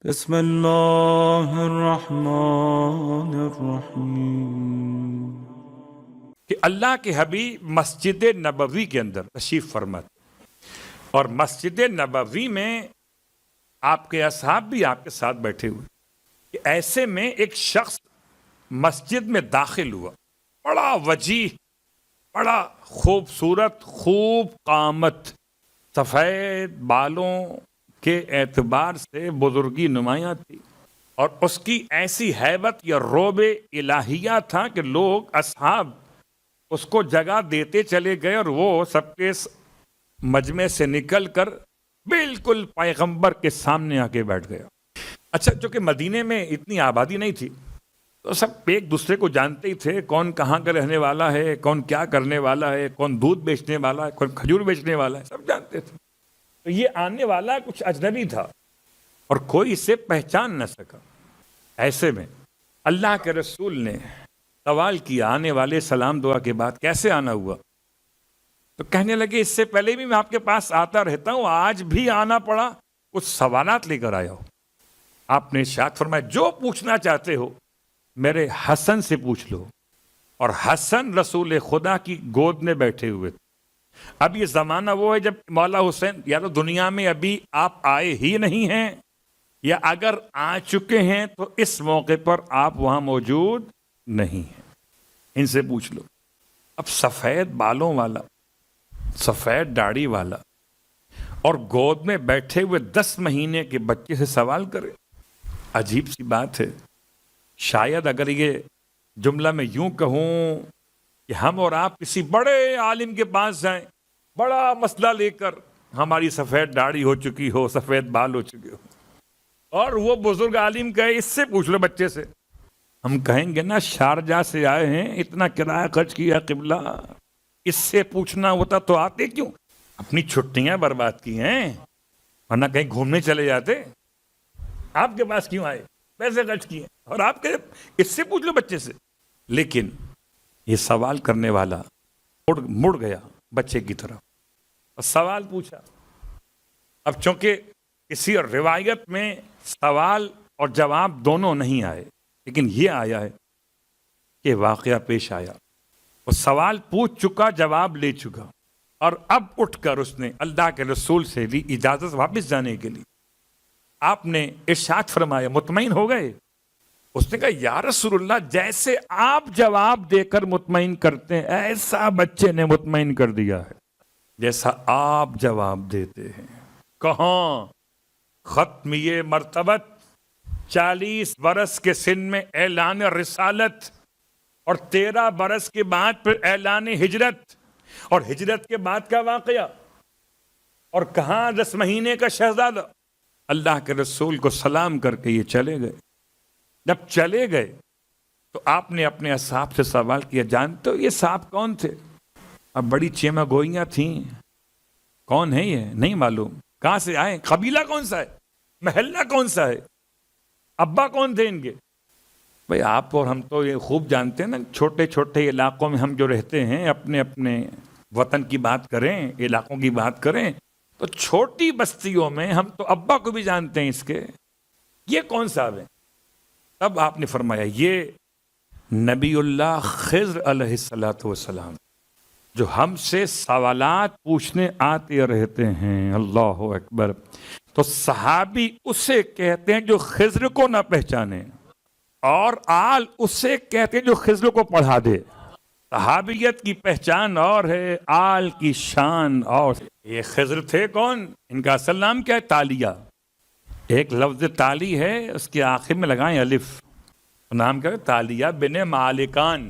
بسم اللہ الرحمن الرحیم۔ کہ اللہ کے حبیب مسجد نبوی کے اندر تشریف فرما اور مسجد نبوی میں آپ کے اصحاب بھی آپ کے ساتھ بیٹھے ہوئے کہ ایسے میں ایک شخص مسجد میں داخل ہوا، بڑا وجیح، بڑا خوبصورت، خوب قامت، سفید بالوں کے اعتبار سے بزرگی نمایاں تھی، اور اس کی ایسی ہیبت یا رعب الہیہ تھا کہ لوگ اصحاب اس کو جگہ دیتے چلے گئے، اور وہ سب کے مجمع سے نکل کر بالکل پیغمبر کے سامنے آ کے بیٹھ گیا۔ اچھا، چونکہ مدینے میں اتنی آبادی نہیں تھی تو سب ایک دوسرے کو جانتے ہی تھے، کون کہاں کا رہنے والا ہے، کون کیا کرنے والا ہے، کون دودھ بیچنے والا ہے، کون کھجور بیچنے والا ہے، سب جانتے تھے۔ تو یہ آنے والا کچھ اجنبی تھا اور کوئی اسے پہچان نہ سکا۔ ایسے میں اللہ کے رسول نے سوال کیا آنے والے سلام دعا کے بعد، کیسے آنا ہوا؟ تو کہنے لگے، اس سے پہلے بھی میں آپ کے پاس آتا رہتا ہوں، آج بھی آنا پڑا، کچھ سوالات لے کر آیا ہو۔ آپ نے ارشاد فرمایا، جو پوچھنا چاہتے ہو میرے حسن سے پوچھ لو۔ اور حسن رسول خدا کی گود میں بیٹھے ہوئے تھے۔ اب یہ زمانہ وہ ہے جب مولا حسین یا تو دنیا میں ابھی آپ آئے ہی نہیں ہیں، یا اگر آ چکے ہیں تو اس موقع پر آپ وہاں موجود نہیں ہیں، ان سے پوچھ لو۔ اب سفید بالوں والا، سفید داڑھی والا، اور گود میں بیٹھے ہوئے 10 مہینے کے بچے سے سوال کرے، عجیب سی بات ہے۔ شاید اگر یہ جملہ میں یوں کہوں کہ ہم اور آپ کسی بڑے عالم کے پاس جائیں، بڑا مسئلہ لے کر، ہماری سفید داڑھی ہو چکی ہو، سفید بال ہو چکے ہو، اور وہ بزرگ عالم کہے اس سے پوچھ لو بچے سے، ہم کہیں گے نا شارجہ سے آئے ہیں، اتنا کرایہ خرچ کیا قبلہ، اس سے پوچھنا ہوتا تو آتے کیوں؟ اپنی چھٹیاں برباد کی ہیں، ورنہ کہیں گھومنے چلے جاتے۔ آپ کے پاس کیوں آئے؟ پیسے خرچ کیے، اور آپ کہے اس سے پوچھ لو بچے سے۔ لیکن یہ سوال کرنے والا مڑ گیا بچے کی طرف اور سوال پوچھا۔ اب چونکہ کسی روایت میں سوال اور جواب دونوں نہیں آئے، لیکن یہ آیا ہے کہ واقعہ پیش آیا، وہ سوال پوچھ چکا، جواب لے چکا، اور اب اٹھ کر اس نے اللہ کے رسول سے لی اجازت واپس جانے کے لیے۔ آپ نے ارشاد فرمایا، مطمئن ہو گئے؟ اس نے کہا، یا رسول اللہ، جیسے آپ جواب دے کر مطمئن کرتے ہیں ایسا بچے نے مطمئن کر دیا ہے، جیسا آپ جواب دیتے ہیں۔ کہاں؟ ختم یہ مرتبت، 40 برس کے سن میں اعلان رسالت، اور 13 برس کے بعد پھر اعلان ہجرت، اور ہجرت کے بعد کا واقعہ، اور کہاں 10 مہینے کا شہزادہ۔ اللہ کے رسول کو سلام کر کے یہ چلے گئے۔ جب چلے گئے تو آپ نے اپنے اصحاب سے سوال کیا، جانتے ہو یہ صاحب کون تھے؟ اب بڑی چیمہ گوئیاں تھیں، کون ہے یہ؟ نہیں معلوم۔ کہاں سے آئے؟ قبیلہ کون سا ہے؟ محلہ کون سا ہے؟ ابا کون تھے ان کے؟ بھئی آپ اور ہم تو یہ خوب جانتے ہیں نا، چھوٹے چھوٹے علاقوں میں ہم جو رہتے ہیں، اپنے اپنے وطن کی بات کریں، علاقوں کی بات کریں، تو چھوٹی بستیوں میں ہم تو ابا کو بھی جانتے ہیں اس کے، یہ کون صاحب ہیں؟ تب آپ نے فرمایا، یہ نبی اللہ خضر علیہ السلام، جو ہم سے سوالات پوچھنے آتے رہتے ہیں۔ اللہ اکبر۔ تو صحابی اسے کہتے ہیں جو خضر کو نہ پہچانے، اور آل اسے کہتے ہیں جو خضر کو پڑھا دے۔ صحابیت کی پہچان اور ہے، آل کی شان اور۔ یہ خضر تھے کون؟ ان کا اصل نام کیا ہے؟ تالیہ۔ ایک لفظ تالی ہے، اس کے آخر میں لگائیں الف، نام کیا ہے؟ تالیہ بن مالکان۔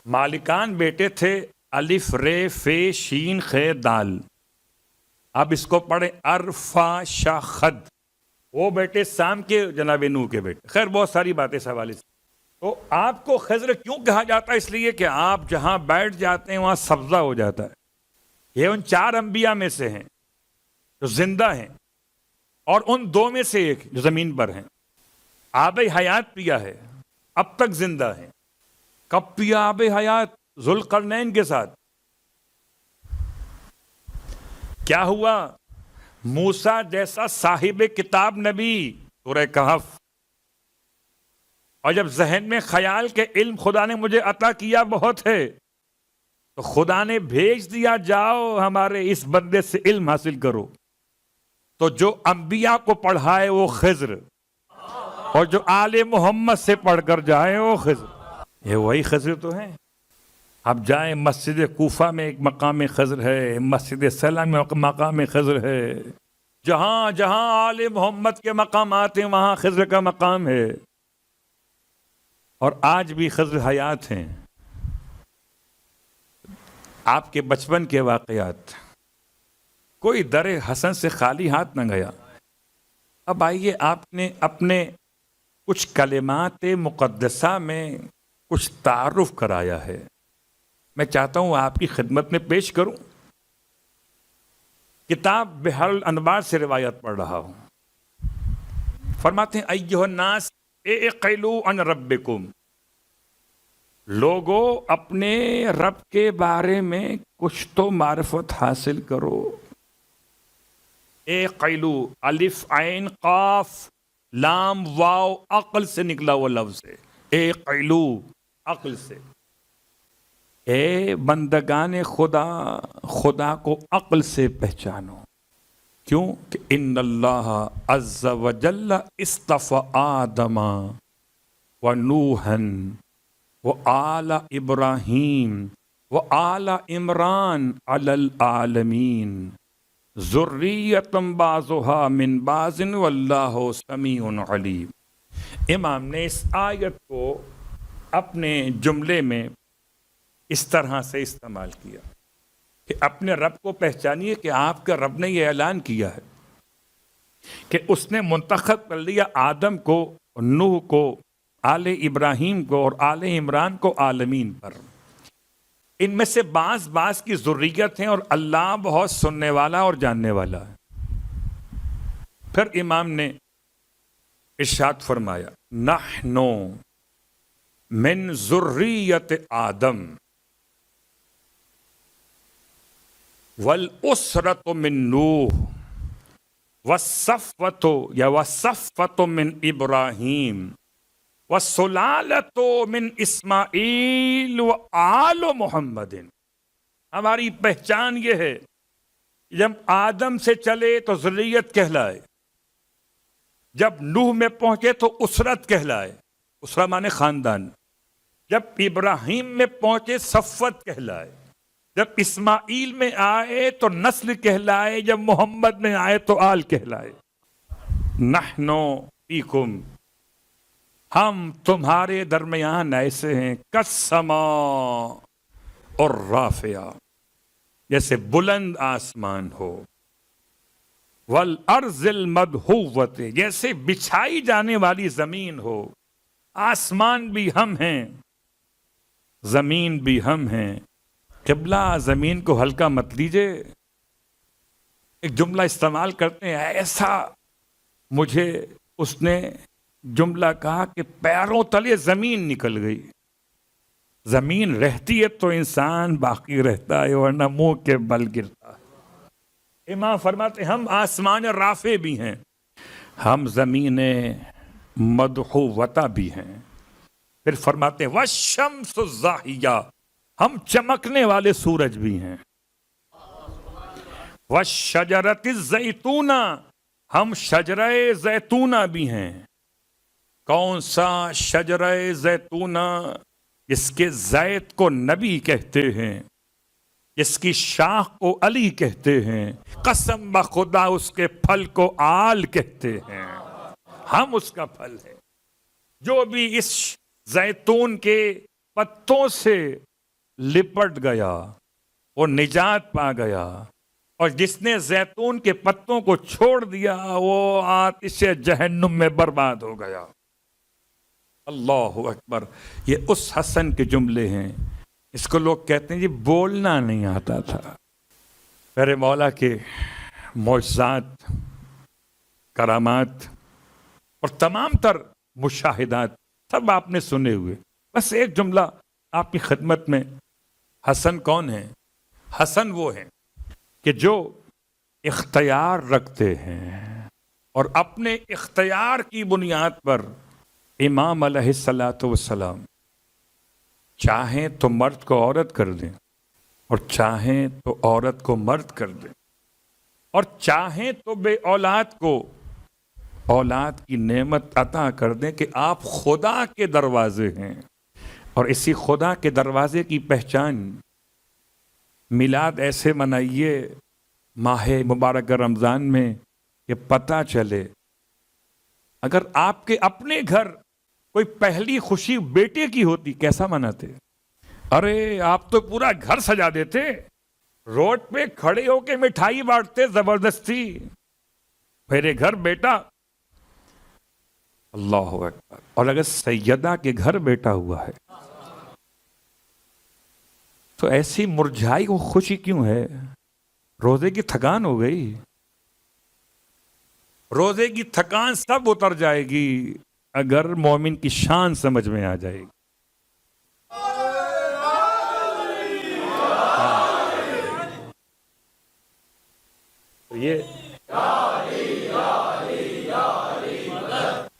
مالکان بیٹے تھے، الف رے فے شین خے دال۔ اب اس کو پڑھیں ارفا شا خد۔ وہ بیٹے سام کے، جناب نوح کے بیٹے۔ خیر بہت ساری باتیں اس حوالے سے۔ تو آپ کو خضر کیوں کہا جاتا ہے؟ اس لیے کہ آپ جہاں بیٹھ جاتے ہیں وہاں سبزہ ہو جاتا ہے۔ یہ ان 4 انبیاء میں سے ہیں جو زندہ ہیں، اور ان 2 میں سے ایک جو زمین پر ہیں۔ آب حیات پیا ہے، اب تک زندہ ہیں۔ کب پیا آب حیات؟ ذوالقرنین کے ساتھ۔ کیا ہوا؟ موسیٰ جیسا صاحب کتاب نبی سورہ کہف. اور جب ذہن میں خیال کہ علم خدا نے مجھے عطا کیا بہت ہے، تو خدا نے بھیج دیا جاؤ ہمارے اس بندے سے علم حاصل کرو. تو جو انبیاء کو پڑھائے وہ خضر، اور جو آل محمد سے پڑھ کر جائے وہ خضر. یہ وہی خضر تو ہیں. اب جائیں مسجد کوفہ میں ایک مقام خضر ہے، مسجد سلام میں مقام خضر ہے، جہاں جہاں آل محمد کے مقامات ہیں وہاں خضر کا مقام ہے. اور آج بھی خضر حیات ہیں. آپ کے بچپن کے واقعات، کوئی در حسن سے خالی ہاتھ نہ گیا. اب آئیے آپ نے اپنے کچھ کلمات مقدسہ میں کچھ تعارف کرایا ہے، میں چاہتا ہوں آپ کی خدمت میں پیش کروں. کتاب بحر الانوار سے روایت پڑھ رہا ہوں. فرماتے ہیں ایھا الناس اعقلوا عن ربکم، لوگو اپنے رب کے بارے میں کچھ تو معرفت حاصل کرو. اعقلوا، الف عین قاف لام واو، عقل سے نکلا وہ لفظ ہے. اعقلوا، عقل سے. اے بندگان خدا، خدا کو عقل سے پہچانو. کیوں کہ ان اللہ عز وجل اصطفى آدم و نوحا و آل ابراہیم و آل عمران علی العالمین ذریۃ بعضها من بعض واللہ سمیع علیم. امام نے اس آیت کو اپنے جملے میں اس طرح سے استعمال کیا کہ اپنے رب کو پہچانیے کہ آپ کا رب نے یہ اعلان کیا ہے کہ اس نے منتخب کر لیا آدم کو، نوح کو، آل ابراہیم کو اور آل عمران کو عالمین پر. ان میں سے بعض کی ذریت ہیں اور اللہ بہت سننے والا اور جاننے والا ہے. پھر امام نے ارشاد فرمایا نحن من ذریت آدم والاسرۃ من نوح والصفوۃ من ابراہیم والسلالۃ من اسماعیل وآل محمد. ہماری پہچان یہ ہے جب آدم سے چلے تو ذریت کہلائے، جب نوح میں پہنچے تو اسرت کہلائے، اسرہ مانے خاندان، جب ابراہیم میں پہنچے صفوت کہلائے، جب اسماعیل میں آئے تو نسل کہلائے، جب محمد میں آئے تو آل کہلائے. نحن فیکم، ہم تمہارے درمیان ایسے ہیں کالسماء اور رافعہ، جیسے بلند آسمان ہو، والارض المدحوۃ، جیسے بچھائی جانے والی زمین ہو. آسمان بھی ہم ہیں، زمین بھی ہم ہیں. قبلہ زمین کو ہلکا مت لیجئے. ایک جملہ استعمال کرتے ہیں ایسا، مجھے اس نے جملہ کہا کہ پیروں تلے زمین نکل گئی. زمین رہتی ہے تو انسان باقی رہتا ہے، ورنہ منہ کے بل گرتا ہے. امام فرماتے ہم آسمان رافع بھی ہیں، ہم زمین مدحوۃ بھی ہیں. پھر فرماتے ہیں والشمس الزاحیہ، ہم چمکنے والے سورج بھی ہیں. والشجرۃ الزیتونہ، ہم شجرہ زیتونہ بھی ہیں. کون سا شجرہ زیتونہ؟ جس کے زیت کو نبی کہتے ہیں، جس کی شاخ کو علی کہتے ہیں، قسم بخدا اس کے پھل کو آل کہتے ہیں. ہم اس کا پھل ہے. جو بھی اس زیتون کے پتوں سے لپٹ گیا وہ نجات پا گیا، اور جس نے زیتون کے پتوں کو چھوڑ دیا وہ آتش جہنم میں برباد ہو گیا. اللہ اکبر. یہ اس حسن کے جملے ہیں. اس کو لوگ کہتے ہیں جی بولنا نہیں آتا تھا. میرے مولا کے معجزات، کرامات اور تمام تر مشاہدات سب آپ نے سنے ہوئے. بس ایک جملہ آپ کی خدمت میں. حسن کون ہے؟ حسن وہ ہیں کہ جو اختیار رکھتے ہیں اور اپنے اختیار کی بنیاد پر امام علیہ الصلاۃ والسلام چاہیں تو مرد کو عورت کر دیں اور چاہیں تو عورت کو مرد کر دیں اور چاہیں تو بے اولاد کو اولاد کی نعمت عطا کر دیں کہ آپ خدا کے دروازے ہیں. اور اسی خدا کے دروازے کی پہچان میلاد ایسے منائیے ماہ مبارک رمضان میں کہ پتہ چلے. اگر آپ کے اپنے گھر کوئی پہلی خوشی بیٹے کی ہوتی کیسا مناتے؟ ارے آپ تو پورا گھر سجا دیتے, روڈ پہ کھڑے ہو کے مٹھائی بانٹتے زبردستی, میرے گھر بیٹا. اللہ اکبر. اور اگر سیدہ کے گھر بیٹا ہوا ہے تو ایسی مرجھائی وہ خوشی کیوں ہے؟ روزے کی تھکان ہو گئی, روزے کی تھکان سب اتر جائے گی اگر مومن کی شان سمجھ میں آ جائے گی. تو یہ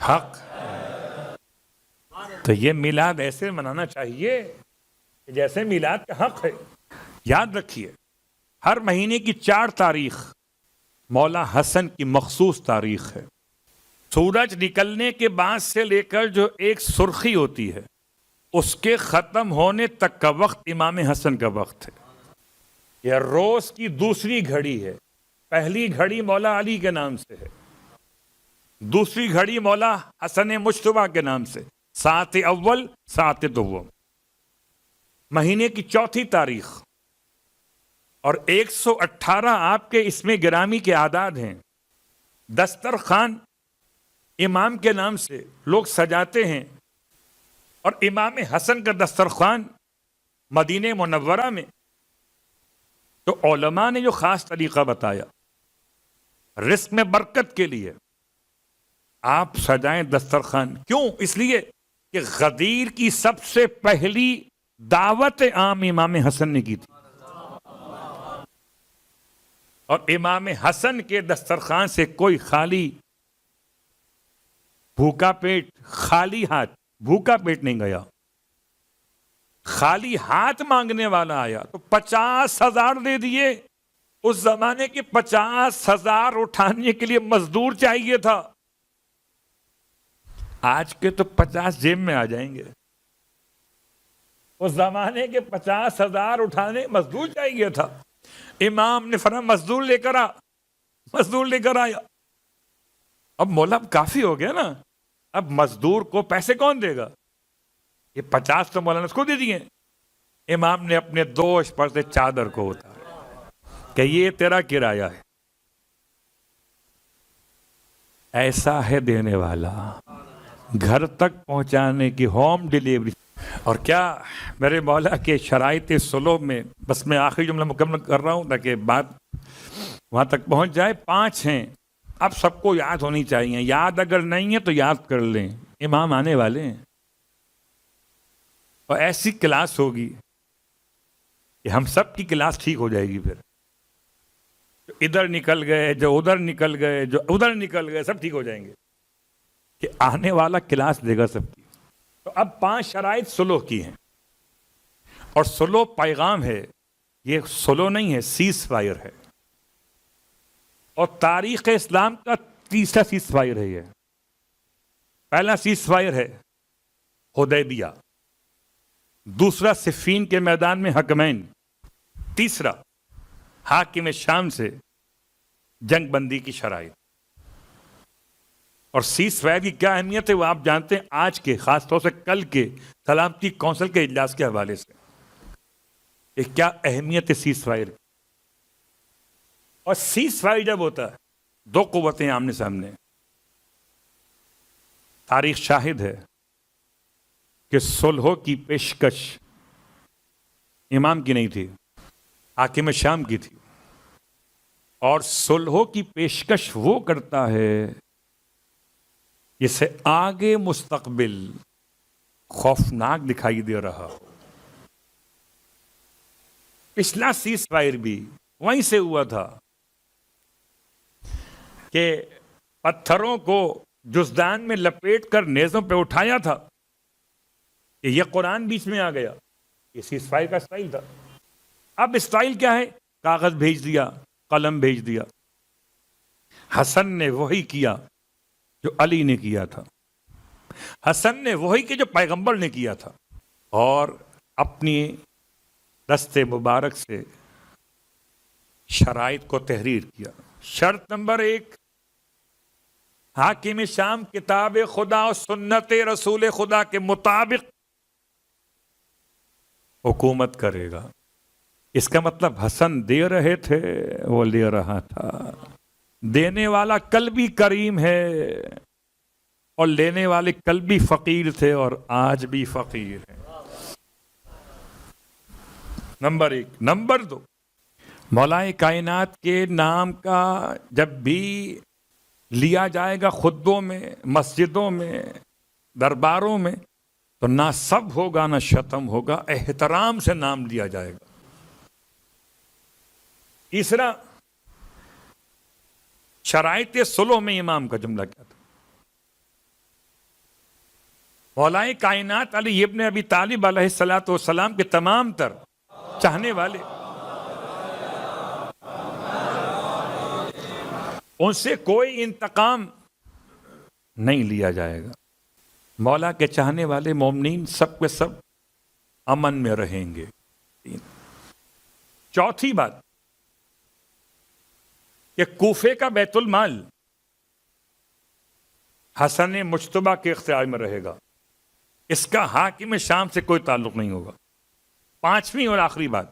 حق, تو یہ میلاد ایسے منانا چاہیے جیسے میلاد کا حق ہے. یاد رکھیے ہر مہینے کی 4 تاریخ مولا حسن کی مخصوص تاریخ ہے. سورج نکلنے کے بعد سے لے کر جو ایک سرخی ہوتی ہے اس کے ختم ہونے تک کا وقت امام حسن کا وقت ہے. یہ روز کی دوسری گھڑی ہے. پہلی گھڑی مولا علی کے نام سے ہے, دوسری گھڑی مولا حسن مجتبیٰ کے نام سے, ساعت اول ساعت دوم. مہینے کی 4 تاریخ اور 118 آپ کے اس میں گرامی کے اعداد ہیں. دسترخوان امام کے نام سے لوگ سجاتے ہیں اور امام حسن کا دسترخوان مدینہ منورہ میں تو علماء نے جو خاص طریقہ بتایا رزق میں برکت کے لیے آپ سجائیں دسترخوان. کیوں؟ اس لیے کہ غدیر کی سب سے پہلی دعوت عام امام حسن نے کی تھی اور امام حسن کے دسترخوان سے کوئی خالی بھوکا پیٹ, خالی ہاتھ بھوکا پیٹ نہیں گیا. خالی ہاتھ مانگنے والا آیا تو 50,000 دے دیے. اس زمانے کے 50,000 اٹھانے کے لیے مزدور چاہیے تھا. آج کے تو 50 جیب میں آ جائیں گے. اس زمانے کے 50,000 اٹھانے مزدور چاہیے تھا. امام نے فرمایا مزدور لے کر آ, مزدور لے کر آیا. اب مولا اب کافی ہو گیا نا, اب مزدور کو پیسے کون دے گا؟ یہ 50 تو مولانا اس کو دے دیے. امام نے اپنے دوش پر سے چادر کو اتارا کہ یہ تیرا کرایہ ہے. ایسا ہے دینے والا, گھر تک پہنچانے کی ہوم ڈیلیوری. اور کیا میرے مولا کے شرائط سلوک میں, بس میں آخری جملہ مکمل کر رہا ہوں تاکہ بات وہاں تک پہنچ جائے. 5 ہیں, اب سب کو یاد ہونی چاہیے. یاد اگر نہیں ہے تو یاد کر لیں, امام آنے والے ہیں اور ایسی کلاس ہوگی کہ ہم سب کی کلاس ٹھیک ہو جائے گی. پھر جو ادھر نکل گئے, جو ادھر نکل گئے, جو ادھر نکل گئے, سب ٹھیک ہو جائیں گے کہ آنے والا کلاس دے گا سب کی. تو اب 5 شرائط سلو کی ہیں اور سلو پیغام ہے. یہ سلو نہیں ہے, سیز فائر ہے. اور تاریخ اسلام کا تیسرا سیز فائر ہے. یہ پہلا سیز فائر ہے حدیبیہ, دوسرا صفین کے میدان میں حکمین, تیسرا حاکم شام سے جنگ بندی کی شرائط. اور سیز فائر کی کیا اہمیت ہے وہ آپ جانتے ہیں آج کے, خاص طور سے کل کے سلامتی کونسل کے اجلاس کے حوالے سے. یہ کیا اہمیت ہے سیز فائر کی. اور سیز فائر جب ہوتا ہے 2 قوتیں آمنے سامنے. تاریخ شاہد ہے کہ صلح کی پیشکش امام کی نہیں تھی, حاکم شام کی تھی. اور صلح کی پیشکش وہ کرتا ہے جسے آگے مستقبل خوفناک دکھائی دے رہا ہو. پچھلا سیز فائر بھی وہیں سے ہوا تھا کہ پتھروں کو جزدان میں لپیٹ کر نیزوں پہ اٹھایا تھا کہ یہ قرآن بیچ میں آ گیا. یہ سیز فائر کا اسٹائل تھا. اب اسٹائل کیا ہے؟ کاغذ بھیج دیا، قلم بھیج دیا. حسن نے وہی کیا جو علی نے کیا تھا. حسن نے وہی کہ جو پیغمبر نے کیا تھا، اور اپنی دست مبارک سے شرائط کو تحریر کیا. شرط نمبر 1، حاکم شام کتاب خدا اور سنت رسول خدا کے مطابق حکومت کرے گا. اس کا مطلب حسن دے رہے تھے، وہ لے رہا تھا. دینے والا کل بھی کریم ہے اور لینے والے کل بھی فقیر تھے اور آج بھی فقیر ہیں. نمبر 1. نمبر 2، مولائے کائنات کے نام کا جب بھی لیا جائے گا خطبوں میں، مسجدوں میں، درباروں میں، تو نہ سب ہوگا نہ شتم ہوگا، احترام سے نام لیا جائے گا. تیسرا، شرائط صلح میں امام کا جملہ کیا تھا؟ مولائے کائنات علی ابن ابی طالب علیہ الصلوۃ والسلام کے تمام تر چاہنے والے، ان سے کوئی انتقام نہیں لیا جائے گا. مولا کے چاہنے والے مومنین سب کے سب امن میں رہیں گے. چوتھی بات کہ کوفے کا بیت المال حسن مجتبیٰ کے اختیار میں رہے گا، اس کا حاکم شام سے کوئی تعلق نہیں ہوگا. پانچویں اور آخری بات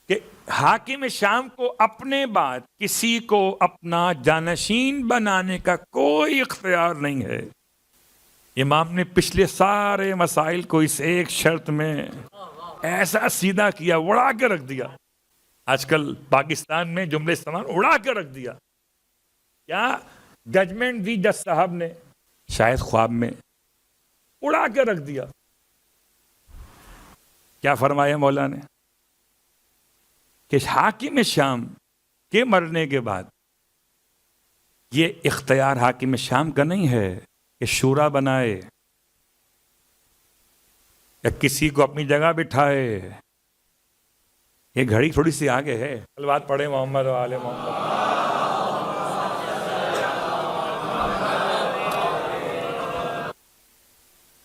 کہ حاکم شام کو اپنے بعد کسی کو اپنا جانشین بنانے کا کوئی اختیار نہیں ہے. امام نے پچھلے سارے مسائل کو اس ایک شرط میں ایسا سیدھا کیا، اڑا کے رکھ دیا. آج کل پاکستان میں جملے استعمال، اڑا کے رکھ دیا. کیا ججمنٹ دی جج صاحب نے؟ شاید خواب میں. اڑا کے رکھ دیا. کیا فرمایا مولا نے؟ کہ حاکم شام کے مرنے کے بعد یہ اختیار حاکم شام کا نہیں ہے کہ شورا بنائے یا کسی کو اپنی جگہ بٹھائے. یہ گھڑی تھوڑی سی آگے ہے. صلوات پڑھے محمد و آل محمد.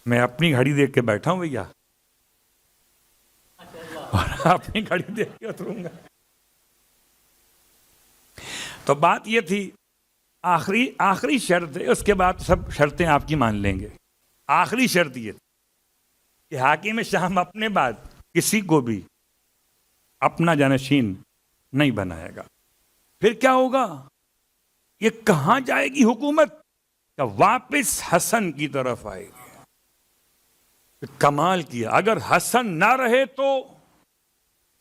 میں اپنی گھڑی دیکھ کے بیٹھا ہوں بھیا، اور اپنی گھڑی دیکھ کے اتروں گا. تو بات یہ تھی، آخری شرط ہے، اس کے بعد سب شرطیں آپ کی مان لیں گے. آخری شرط یہ تھی کہ حاکم شام اپنے بعد کسی کو بھی اپنا جانشین نہیں بنائے گا. پھر کیا ہوگا؟ یہ کہاں جائے گی حکومت؟ کہ واپس حسن کی طرف آئے گی. کمال کیا. اگر حسن نہ رہے تو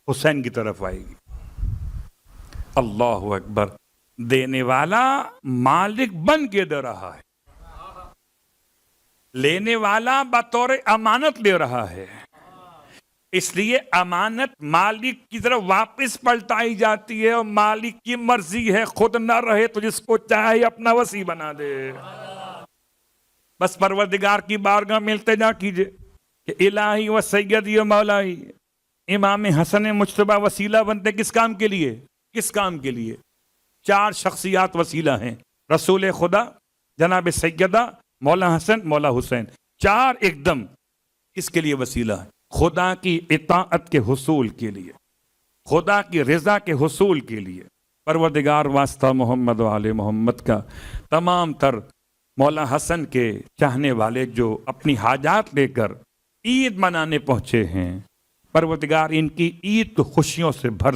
حسین کی طرف آئے گی. اللہ اکبر. دینے والا مالک بن کے دے رہا ہے، لینے والا بطور امانت لے رہا ہے. اس لیے امانت مالک کی طرف واپس پلٹائی جاتی ہے، اور مالک کی مرضی ہے خود نہ رہے تو جس کو چاہے اپنا وصی بنا دے. بس پروردگار کی بارگاہ میں التجا کیجئے کہ الہی و سیدی و مولائی امام حسن مجتبیٰ وسیلہ بنتے کس کام کے لیے؟ کس کام کے لیے؟ 4 شخصیات وسیلہ ہیں: رسول خدا، جناب سیدہ، مولا حسن، مولا حسین. 4 ایک دم کس کے لیے وسیلہ ہے؟ خدا کی اطاعت کے حصول کے لیے، خدا کی رضا کے حصول کے لیے. پروردگار واسطہ محمد و آل محمد کا تمام تر مولا حسن کے چاہنے والے جو اپنی حاجات لے کر عید منانے پہنچے ہیں، پروردگار ان کی عید کو خوشیوں سے بھر